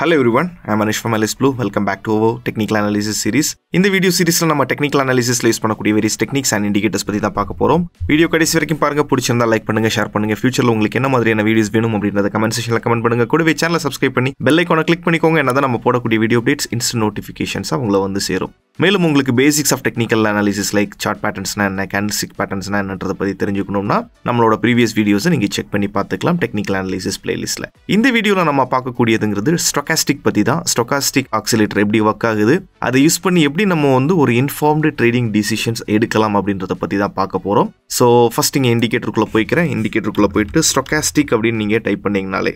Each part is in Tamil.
Hello everyone, I am Anish from LS Blue. Welcome back to our technical analysis series. In the video series நம்ம technical analysis ல யூஸ் பண்ணக்கூடிய various techniques and indicators பத்தி தான் பார்க்க போறோம். வீடியோ கடைசி வரைக்கும் பாருங்க, பிடிச்சிருந்தா லைக் பண்ணுங்க, ஷேர் பண்ணுங்க. ஃபியூச்சர்ல உங்களுக்கு என்ன மாதிரியான வீடியோஸ் வேணும் அப்படிங்கறத கமெண்ட் செக்ஷன்ல கமெண்ட் பண்ணுங்க. கூடவே சேனலை சப்ஸ்கிரைப் பண்ணி பெல் ஐகானை கிளிக் பண்ணிக்கோங்க. என்னதான் நம்ம போடக்கூடிய வீடியோ அப்டேட்ஸ் இன்ஸ்டன்ட் நோட்டிஃபிகேஷன்ஸ் உங்களை வந்து சேரும். மேலும் உங்களுக்கு basics of technical analysis like chart பேட்டர்ன்ஸ்னா என்ன, கேண்டில்ஸ்டிக் பேட்டர்ன்ஸ்னா என்னன்றதை பத்தி தெரிஞ்சுக்கணும்னா நம்மளோட ப்ரீவியஸ் வீடியோஸை நீங்க செக் பண்ணி பார்த்துக்கலாம் டெக்னிக்கல் அனாலிசிஸ் பிளேலிஸ்ட்ல. இந்த வீடியோல நம்ம பார்க்கக்கூடியதுங்கிறது ஸ்டோகாஸ்டிக் பத்தி தான். ஸ்டோகாஸ்டிக் ஆக்சிலேட்டர் எப்படி ஒர்க் ஆகுது, அதை யூஸ் பண்ணி எப்படி நம்ம வந்து ஒரு இன்ஃபார்ம்டு ட்ரேடிங் டிசிஷன்ஸ் எடுக்கலாம் அப்படின்றத பத்தி தான் பார்க்க போறோம். ஸோ ஃபர்ஸ்ட் இங்கே இண்டிகேட்டருக்குள்ள போய்க்கிறேன். இண்டிகேட்டருக்குள்ள போயிட்டு ஸ்டோகாஸ்டிக் அப்படின்னு நீங்க டைப் பண்ணீங்கனாலே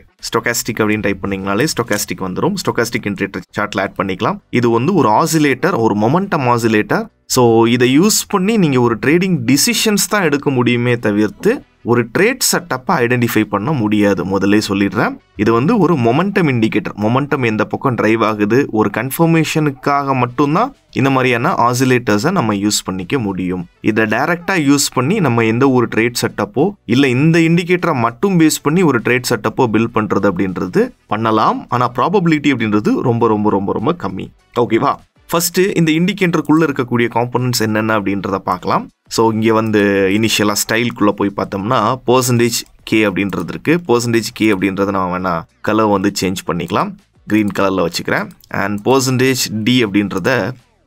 ஸ்டோகாஸ்டிக் வந்துடும். ஸ்டோகாஸ்டிக் இண்டிகேட்டர் சார்ட்ல ஆட் பண்ணிக்கலாம். இது வந்து ஒரு ஆசிலேட்டர், ஒரு மொமெண்டம் ஆசிலேட்டர். ஸோ இதை யூஸ் பண்ணி நீங்க ஒரு ட்ரேடிங் டிசிஷன்ஸ் தான் எடுக்க முடியுமே தவிர்த்து ஒரு ட்ரேட் செட்டப்பை ஐடென்டிஃபை பண்ண முடியாது. முதல்ல சொல்லிடுறேன், இது வந்து ஒரு மொமெண்டம் இண்டிகேட்டர். மொமெண்டம் எந்த பக்கம் டிரைவ் ஆகுது, ஒரு கன்ஃபர்மேஷனுக்காக மட்டும்தான் இந்த மாதிரியான ஆசிலேட்டர்ஸை நம்ம யூஸ் பண்ணிக்க முடியும். இதை டைரக்டா யூஸ் பண்ணி நம்ம எந்த ஒரு ட்ரேட் செட்டப்போ இல்லை இந்த இண்டிகேட்டரை மட்டும் பேஸ் பண்ணி ஒரு ட்ரேட் செட்டப்போ பில்ட் பண்றது அப்படின்றது பண்ணலாம். ஆனால் ப்ராபபிலிட்டி அப்படின்றது ரொம்ப ரொம்ப ரொம்ப ரொம்ப கம்மி. ஓகேவா? ஃபர்ஸ்ட் இந்த இண்டிகேட்டருக்குள்ள இருக்கக்கூடிய காம்பனன்ட்ஸ் என்னென்ன அப்படின்றத பார்க்கலாம். ஸோ இங்கே வந்து இனிஷியலாக ஸ்டைல்குள்ளே போய் பார்த்தோம்னா பர்சன்டேஜ் கே அப்படின்றது இருக்குது. பர்சன்டேஜ் கே அப்படின்றத நான் வேணா கலர் வந்து சேஞ்ச் பண்ணிக்கலாம். க்ரீன் கலரில் வச்சுக்கிறேன். அண்ட் பர்சன்டேஜ் டி அப்படின்றத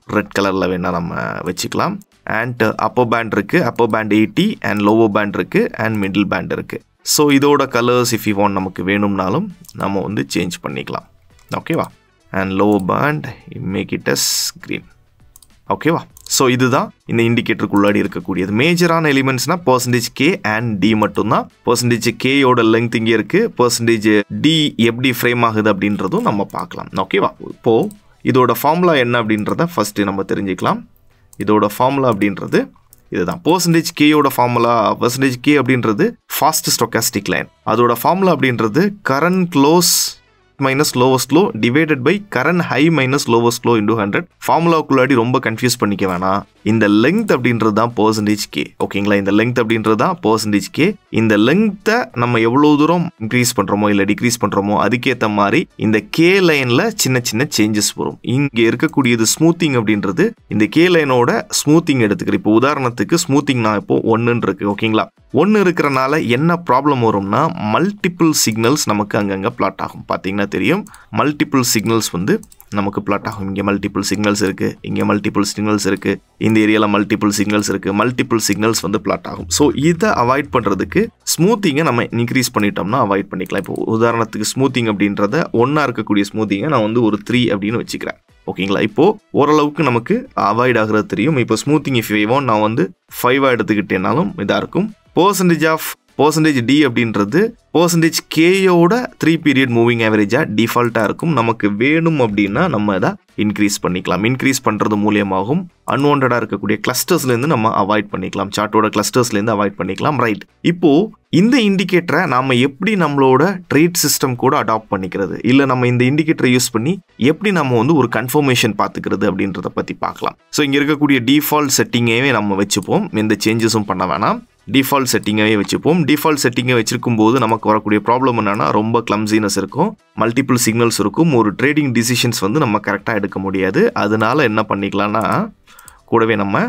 ரெட் கலரில் வேணால் நம்ம வச்சுக்கலாம். அண்ட் அப்பர் பேண்ட் இருக்குது, upper band 80 and lower band இருக்குது அண்ட் மிடில் பேண்ட் இருக்குது. ஸோ இதோட கலர்ஸ் இஃப் யூ வாண்ட் நமக்கு வேணும்னாலும் நம்ம வந்து சேஞ்ச் பண்ணிக்கலாம். ஓகேவா? And lower band make it as green. ஓகேவா? ஸோ இதுதான் இந்த இண்டிகேட்டருக்குள்ளாடி இருக்கக்கூடியது. மேஜரான எலிமெண்ட்ஸ்னா பர்சன்டேஜ் கே அண்ட் டி மட்டும்தான். பர்சன்டேஜ் கேயோட லெங்த் இங்கே இருக்கு, பர்சன்டேஜ் டி எப்படி ஃப்ரேம் ஆகுது அப்படின்றதும் நம்ம பார்க்கலாம். ஓகேவா? இப்போ இதோட ஃபார்முலா என்ன அப்படின்றத ஃபர்ஸ்ட் நம்ம தெரிஞ்சுக்கலாம். இதோட ஃபார்முலா அப்படின்றது இதுதான். பர்சன்டேஜ் கேயோட ஃபார்முலா, பர்சன்டேஜ் கே அப்படின்றது ஃபாஸ்ட் ஸ்டோகாஸ்டிக் லைன். அதோட ஃபார்முலா அப்படின்றது current close minus lowest low divided by current high minus lowest low into 100. ஃபார்முலாக்குள்ளாடி ரொம்ப கன்ஃபியூஸ் பண்ணிக்க வேணாம். இந்த லெங்த் அப்படின்றது தான் பர்சன்டேஜ் கே. ஓகேங்களா? இந்த லெங்த் அப்படின்றது தான் பர்சன்டேஜ் கே. இந்த லெங்த்தை நம்ம எவ்வளோ தூரம் இன்க்ரீஸ் பண்ணுறோமோ இல்லை டிக்ரீஸ் பண்ணுறோமோ அதுக்கேற்ற மாதிரி இந்த கே லைனில் சின்ன சின்ன சேஞ்சஸ் வரும். இங்கே இருக்கக்கூடியது ஸ்மூத்திங் அப்படின்றது இந்த கே லைனோட ஸ்மூத்திங் எடுத்துக்கிறேன். இப்போ உதாரணத்துக்கு ஸ்மூத்திங் நான் இப்போ 1 இருக்கு. ஓகேங்களா? 1 இருக்கிறனால என்ன ப்ராப்ளம் வரும்னா மல்டிபிள் சிக்னல்ஸ் நமக்கு அங்கங்கே பிளாட் ஆகும். பார்த்தீங்கன்னா தெரியும், மல்டிபிள் சிக்னல்ஸ் வந்து நமக்கு பிளாட் ஆகும். இங்கே மல்டிபிள் சிக்னல்ஸ் இருக்குது, இங்கே மல்டிபிள் சிக்னல்ஸ் இருக்குது, இந்த ஏரியாவில் மல்டிபிள் சிக்னல்ஸ் இருக்குது, மல்டிபிள் சிக்னல்ஸ் வந்து பிளாட் ஆகும். ஸோ இதை அவாய்ட் பண்ணுறதுக்கு ஸ்மூத்திங்கை நம்ம இன்க்ரீஸ் பண்ணிட்டோம்னா அவாய்ட் பண்ணிக்கலாம். இப்போ உதாரணத்துக்கு ஸ்மூத்திங் அப்படின்றத 1 இருக்கக்கூடிய ஸ்மூத்திங்கை நான் வந்து ஒரு 3 அப்படின்னு வச்சுக்கிறேன். ஓகேங்களா? இப்போ ஓரளவுக்கு நமக்கு அவாய்ட் ஆகிறது தெரியும். இப்போ ஸ்மூத்திங் இஃப் வேவும் நான் வந்து 5 எடுத்துக்கிட்டேனாலும் இதாக இருக்கும். பர்சன்டேஜ் டி அப்படின்றது பர்சன்டேஜ் கேயோட 3 பீரியட் மூவிங் ஆவரேஜாக டிஃபால்ட்டாக இருக்கும். நமக்கு வேணும் அப்படின்னா நம்ம அதை இன்க்ரீஸ் பண்ணிக்கலாம். இன்க்ரீஸ் பண்ணுறது மூலியமாகவும் அன்வான்டாக இருக்கக்கூடிய கிளஸ்டர்ஸ்லேருந்து நம்ம அவாய்ட் பண்ணிக்கலாம். சார்ட்டோட கிளஸ்டர்ஸ்லேருந்து அவாய்ட் பண்ணிக்கலாம். ரைட். இப்போது இந்த இண்டிகேட்டரை நாம் எப்படி நம்மளோட ட்ரேட் சிஸ்டம் கூட அடாப்ட் பண்ணிக்கிறது, இல்லை நம்ம இந்த இண்டிகேட்டரை யூஸ் பண்ணி எப்படி நம்ம வந்து ஒரு கன்ஃபர்மேஷன் பார்த்துக்கிறது அப்படின்றத பற்றி பார்க்கலாம். ஸோ இங்கே இருக்கக்கூடிய டிஃபால்ட் செட்டிங்கையே நம்ம வச்சுப்போம். எந்த சேஞ்சஸும் பண்ண வேணாம். டிஃபால்ட் செட்டிங்காகவே வச்சுப்போம். டிஃபால்ட் செட்டிங்கை வச்சிருக்கும் போது நமக்கு வரக்கூடிய ப்ராப்ளம் என்னன்னா ரொம்ப கிளம்ஸினஸ் இருக்கும், மல்டிபிள் சிக்னல்ஸ் இருக்கும், ஒரு ட்ரேடிங் டிசிஷன்ஸ் வந்து நம்ம கரெக்டாக எடுக்க முடியாது. அதனால என்ன பண்ணிக்கலாம்னா கூடவே நம்ம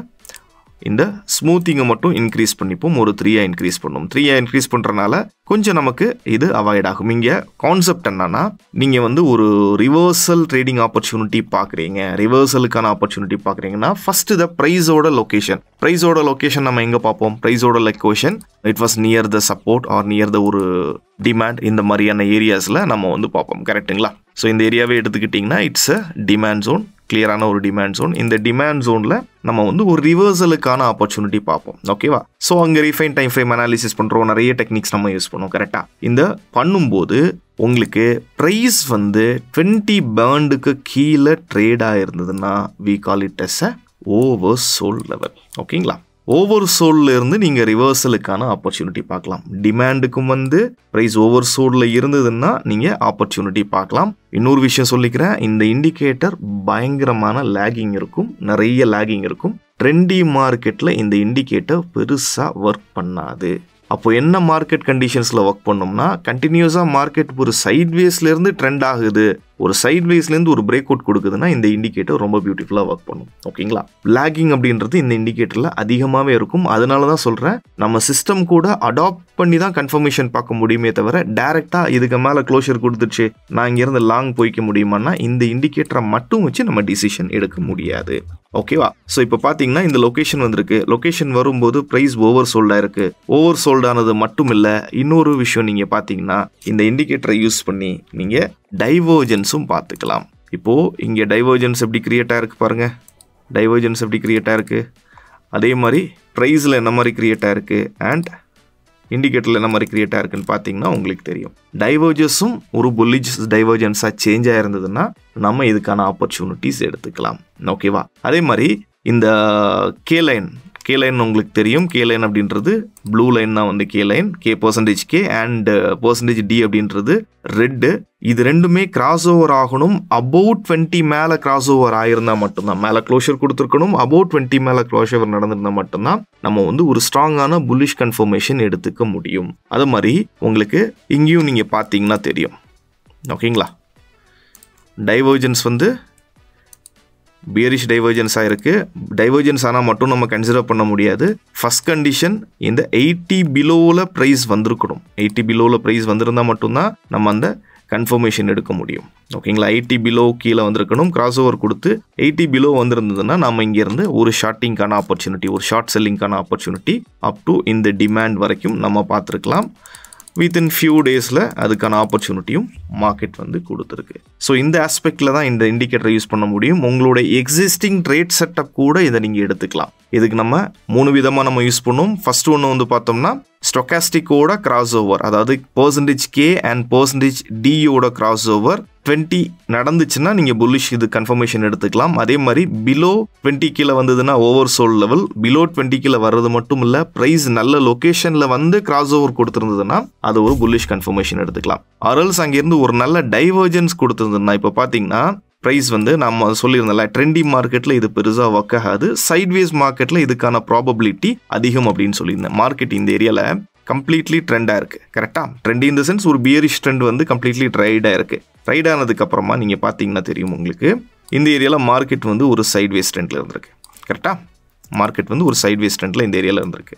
இந்த ஸ்மூத்திங்கை மட்டும் இன்க்ரீஸ் பண்ணிப்போம். ஒரு 3 இன்க்ரீஸ் பண்ணுவோம். 3 இன்க்ரீஸ் பண்ணுறனால கொஞ்சம் நமக்கு இது அவாய்ட் ஆகும். இங்கே கான்செப்ட் என்னன்னா, நீங்கள் வந்து ஒரு ரிவர்சல் ட்ரேடிங் ஆப்பர்ச்சுனிட்டி பார்க்குறீங்க, ரிவர்சலுக்கான ஆப்பர்ச்சுனிட்டி பார்க்குறீங்கன்னா ஃபர்ஸ்ட் த ப்ரைஸோட லொக்கேஷன் நம்ம எங்கே பார்ப்போம்? ப்ரைஸோட location it was near the support or near the ஒரு டிமாண்ட், இந்த மாதிரியான ஏரியாஸில் நம்ம வந்து பார்ப்போம். கரெக்டுங்களா? ஸோ இந்த ஏரியாவே எடுத்துக்கிட்டிங்கன்னா இட்ஸ் அ டிமாண்ட் ஜோன், கிளியரான ஒரு டிமாண்ட் ஜோன். இந்த டிமாண்ட் ஜோனில் நம்ம வந்து ஒரு ரிவர்சலுக்கான ஆப்பர்ச்சுனிட்டி பார்ப்போம். ஓகேவா? ஸோ அங்கே ரீஃபைன் டைம் ஃப்ரேம் அனாலிசிஸ் பண்ணுறோம், நிறைய டெக்னிக்ஸ் நம்ம யூஸ் பண்ணுவோம். கரெக்டாக இந்த பண்ணும்போது உங்களுக்கு ப்ரைஸ் வந்து 20 பேண்டுக்கு கீழே ட்ரேடாக இருந்ததுன்னா we call it as a oversold level. ஓகேங்களா? ஓவர் சோல்ல இருந்து நீங்கள் ரிவர்சலுக்கான ஆப்பர்ச்சுனிட்டி பார்க்கலாம். டிமாண்டுக்கும் வந்து ப்ரைஸ் ஓவர் சோல்ல இருந்ததுன்னா நீங்கள் ஆப்பர்ச்சுனிட்டி பார்க்கலாம். இன்னொரு விஷயம் சொல்லிக்கிறேன், இந்த இண்டிகேட்டர் பயங்கரமான லேகிங் இருக்கும், நிறைய லேகிங் இருக்கும். ட்ரெண்டி மார்க்கெட்டில் இந்த இண்டிகேட்டர் பெருசாக ஒர்க் பண்ணாது. அப்போ என்ன மார்க்கெட் கண்டிஷன்ஸில் ஒர்க் பண்ணோம்னா, கண்டினியூஸாக மார்க்கெட் ஒரு சைட்வேஸ்லேருந்து ட்ரெண்ட் ஆகுது, ஒரு சைட்வேஸ்லேருந்து ஒரு பிரேக் அவுட் கொடுக்குதுன்னா இந்த இண்டிகேட்டர் ரொம்ப பியூட்டிஃபுல்லாக ஒர்க் பண்ணும். ஓகேங்களா? லேகிங் அப்படின்றது இந்த இண்டிகேட்டரில் அதிகமாகவே இருக்கும். அதனால தான் சொல்கிறேன், நம்ம சிஸ்டம் கூட அடாப்ட் பண்ணி தான் கன்ஃபர்மேஷன் பார்க்க முடியுமே தவிர டேரெக்டாக இதுக்கு மேலே க்ளோஷர் கொடுத்துச்சு நான் இங்கேருந்து லாங் போய்க்க முடியுமான்னா இந்த இண்டிகேட்டரை மட்டும் வச்சு நம்ம டிசிஷன் எடுக்க முடியாது. ஓகேவா? ஸோ இப்போ பார்த்தீங்கன்னா இந்த லொக்கேஷன் வந்திருக்கு. லொக்கேஷன் வரும்போது ப்ரைஸ் ஓவர் சோல்டாக இருக்குது. ஓவர் சோல்டானது மட்டும் இல்லை, இன்னொரு விஷயம் நீங்கள் பார்த்தீங்கன்னா இந்த இண்டிகேட்டரை யூஸ் பண்ணி நீங்கள் டைவர்ஜென்ஸும் பார்த்துக்கலாம். இப்போது இங்கே டைவர்ஜென்ஸ் எப்படி கிரியேட் ஆகிருக்கு பாருங்கள். டைவர்ஜென்ஸ் எப்படி கிரியேட் ஆகிருக்கு, அதே மாதிரி ப்ரைஸில் என்ன மாதிரி கிரியேட் ஆகிருக்கு அண்ட் இண்டிகேட்டரில் என்ன மாதிரி கிரியேட் ஆகிருக்குன்னு பார்த்தீங்கன்னா உங்களுக்கு தெரியும். டைவர்ஜஸும் ஒரு புல்லிஷ் டைவர்ஜென்ஸாக சேஞ்ச் ஆகிருந்ததுன்னா நம்ம இதுக்கான ஆப்பர்ச்சுனிட்டிஸ் எடுத்துக்கலாம். ஓகேவா? அதே மாதிரி இந்த கே லைன் உங்களுக்கு தெரியும். கே லைன் அப்படின்றது ப்ளூ லைன் தான் வந்து K line, K percentage K and percentage D அப்படின்றது ரெட்டு. இது ரெண்டுமே கிராஸ் ஓவர் ஆகணும். அபவுட் 20 மேலே கிராஸ் ஓவர் ஆயிருந்தால் மட்டும்தான், மேலே க்ளோஷர் கொடுத்துருக்கணும், அபவுட் 20 மேலே க்ளோஷர் நடந்திருந்தால் மட்டும்தான் நம்ம வந்து ஒரு ஸ்ட்ராங்கான புல்லிஷ் கன்ஃபர்மேஷன் எடுத்துக்க முடியும். அது மாதிரி உங்களுக்கு இங்கேயும் நீங்கள் பார்த்தீங்கன்னா தெரியும். ஓகேங்களா? டைவர்ஜென்ஸ் வந்து பியரிஷ் டைவர்ஜென்ஸ் ஆகிருக்கு. டைவர்ஜென்ஸ் ஆனால் மட்டும் நம்ம கன்சிடர் பண்ண முடியாது. ஃபஸ்ட் கண்டிஷன் இந்த 80 பிலோவில் ப்ரைஸ் வந்திருக்கணும். 80 பிலோவில் ப்ரைஸ் வந்திருந்தால் மட்டும்தான் நம்ம அந்த கன்ஃபர்மேஷன் எடுக்க முடியும். ஓகேங்களா? 80 பிலோ கீழே வந்திருக்கணும். கிராஸ் ஓவர் கொடுத்து 80 பிலோ வந்திருந்ததுன்னா நம்ம இங்கேருந்து ஒரு ஷார்ட்டிங்கான ஆப்பர்ச்சுனிட்டி, ஒரு ஷார்ட் செல்லிங்கான ஆப்பர்ச்சுனிட்டி அப் டு இந்த டிமாண்ட் வரைக்கும் நம்ம பார்த்துருக்கலாம். வித்தின் ஃபியூ டேஸில் அதுக்கான ஆப்பர்ச்சுனிட்டியும் மார்க்கெட் வந்து கொடுத்துருக்கு. ஸோ இந்த ஆஸ்பெக்டில் தான் இந்த இண்டிகேட்டரை யூஸ் பண்ண முடியும். உங்களோட எக்ஸிஸ்டிங் ட்ரேட் செட்டப் கூட இதை நீங்கள் எடுத்துக்கலாம். இதுக்கு நம்ம 3 விதமாக நம்ம யூஸ் பண்ணுவோம். ஃபர்ஸ்ட் ஒன்று வந்து பார்த்தோம்னா ஸ்டொக்காஸ்டிக்கோட கிராஸ் ஓவர், அதாவது பர்சன்டேஜ் கே அண்ட் பர்சன்டேஜ் டியோட கிராஸ் ஓவர் 20 நடந்துச்சுன்னா நீங்கள் புல்லிஷ் இது கன்ஃபர்மேஷன் எடுத்துக்கலாம். அதே மாதிரி பிலோ 20 கீழே வந்ததுன்னா ஓவர் சோல் லெவல், பிலோ 20 கீழே வர்றது மட்டும் இல்லை, ப்ரைஸ் நல்ல லொக்கேஷனில் வந்து கிராஸ் ஓவர் கொடுத்துருந்ததுன்னா அது ஒரு புல்லிஷ் கன்ஃபர்மேஷன் எடுத்துக்கலாம். ஆர்எல்ஸ் அங்கேருந்து ஒரு நல்ல டைவர்ஜென்ஸ் கொடுத்துருந்ததுன்னா இப்போ பார்த்தீங்கன்னா ப்ரைஸ் வந்து நம்ம சொல்லியிருந்தோம்ல ட்ரெண்டி மார்க்கெட்டில் இது பெருசாக ஒர்க் ஆகாது, சைட்வேஸ் மார்க்கெட்டில் இதுக்கான ப்ராபபிலிட்டி அதிகம் அப்படின்னு சொல்லியிருந்தேன். மார்க்கெட் இந்த ஏரியாவில் கம்ப்ளீட்லி ட்ரெண்டாக இருக்குது. கரெக்டாக ட்ரெண்ட் இன் த சென்ஸ் ஒரு பியரிஷ் ட்ரெண்ட் வந்து கம்ப்ளீட்லி ட்ரைடாக இருக்குது. ட்ரைட் ஆனதுக்கப்புறமா நீங்கள் பார்த்தீங்கன்னா தெரியும் உங்களுக்கு இந்த ஏரியாவில் மார்க்கெட் வந்து ஒரு சைட்வேஸ் ட்ரெண்டில் இருந்திருக்கு. கரெக்டாக மார்க்கெட் வந்து ஒரு சைட்வேஸ் ட்ரெண்டில் இந்த ஏரியாவில் இருந்திருக்கு.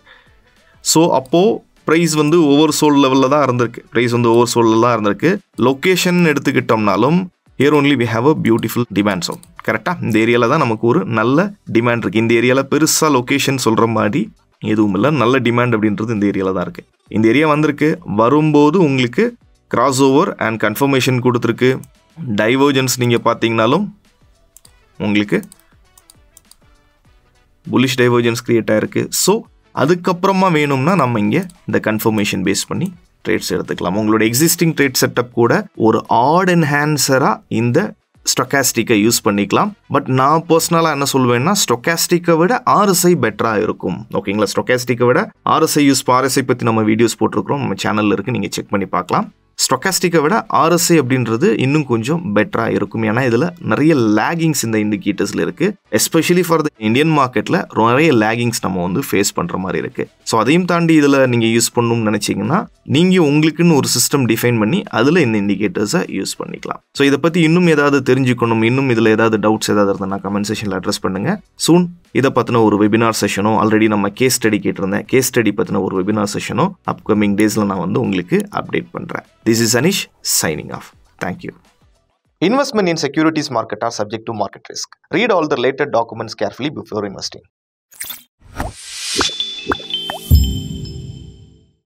ஸோ அப்போது ப்ரைஸ் வந்து ஓவர் சோல் லெவலில் தான் இருந்திருக்கு. ப்ரைஸ் வந்து ஓவர் சோலில் தான் இருந்திருக்கு. லொக்கேஷன் எடுத்துக்கிட்டோம்னாலும் here only we have a beautiful demand zone. கரெக்டாக இந்த ஏரியாவில் தான் நமக்கு ஒரு நல்ல டிமாண்ட் இருக்குது. இந்த ஏரியாவில் பெருசாக லொக்கேஷன் சொல்கிற மாதிரி எதுவும் இல்லை, நல்ல டிமாண்ட் அப்படின்றது இந்த ஏரியாவில் தான் இருக்குது. இந்த ஏரியா வந்திருக்கு, வரும்போது உங்களுக்கு கிராஸ் ஓவர் அண்ட் கன்ஃபர்மேஷன் கொடுத்துருக்கு. டைவர்ஜென்ஸ் நீங்கள் பார்த்தீங்கனாலும் உங்களுக்கு புல்லிஷ் டைவர்ஜென்ஸ் கிரியேட் ஆகிருக்கு. ஸோ அதுக்கப்புறமா வேணும்னா நம்ம இங்கே இந்த கன்ஃபர்மேஷன் பேஸ் பண்ணி ட்ரேட்ஸ் எடுத்துக்கலாம். உங்களோட எக்ஸிஸ்டிங் ட்ரேட் செட்டப் கூட ஒரு ஆட் என்ஹான்சராக இந்த ஸ்டொக்காஸ்டிக்கை யூஸ் பண்ணிக்கலாம். பட் நான் பர்சனலாக என்ன சொல்வேன்னா ஸ்டொக்காஸ்டிக்கை விட ஆர்எஸ்ஐ பெட்டராக இருக்கும். ஓகேங்களா? ஸ்டொக்காஸ்டிக்கை விட ஆர்எஸ்ஐ ஆர்எஸ்ஐ பற்றி நம்ம வீடியோஸ் போட்டிருக்கிறோம், நம்ம சேனலில் இருக்குது, நீங்கள் செக் பண்ணி பார்க்கலாம். ஸ்டொக்காஸ்டிக்கை விட ஆர்எஸ்ஐ அப்படின்றது இன்னும் கொஞ்சம் பெட்டராக இருக்கும். ஏன்னா இதில் நிறைய லேகிங்ஸ் இந்த இண்டிகேட்டர்ஸில் இருக்குது. எஸ்பெஷலி ஃபார் த இந்தியன் மார்க்கெட்டில் நிறைய லேகிங்ஸ் நம்ம வந்து ஃபேஸ் பண்ணுற மாதிரி இருக்குது. ஸோ அதையும் தாண்டி இதில் நீங்கள் யூஸ் பண்ணணும்னு நினச்சிங்கன்னா நீங்கள் உங்களுக்குன்னு ஒரு சிஸ்டம் டிஃபைன் பண்ணி அதில் இந்த இண்டிகேட்டர்ஸை யூஸ் பண்ணிக்கலாம். ஸோ இதை பற்றி இன்னும் ஏதாவது தெரிஞ்சுக்கணும், இன்னும் இதில் ஏதாவது டவுட்ஸ் ஏதாவது இருந்தால் கமெண்ட் செக்ஷனில் அட்ரஸ் பண்ணுங்கள். சூன் இதை பற்றின ஒரு வெபினார் செஷனோ, ஆல்ரெடி நம்ம கேஸ் ஸ்டடி கேட்டிருந்தேன், கேஸ் ஸ்டடி பற்றின ஒரு வெபினார் செஷனோ அப்கமிங் டேஸில் நான் வந்து உங்களுக்கு அப்டேட் பண்ணுறேன். This is Anish signing off. Thank you. Investment in securities market are subject to market risk. Read all the related documents carefully before investing.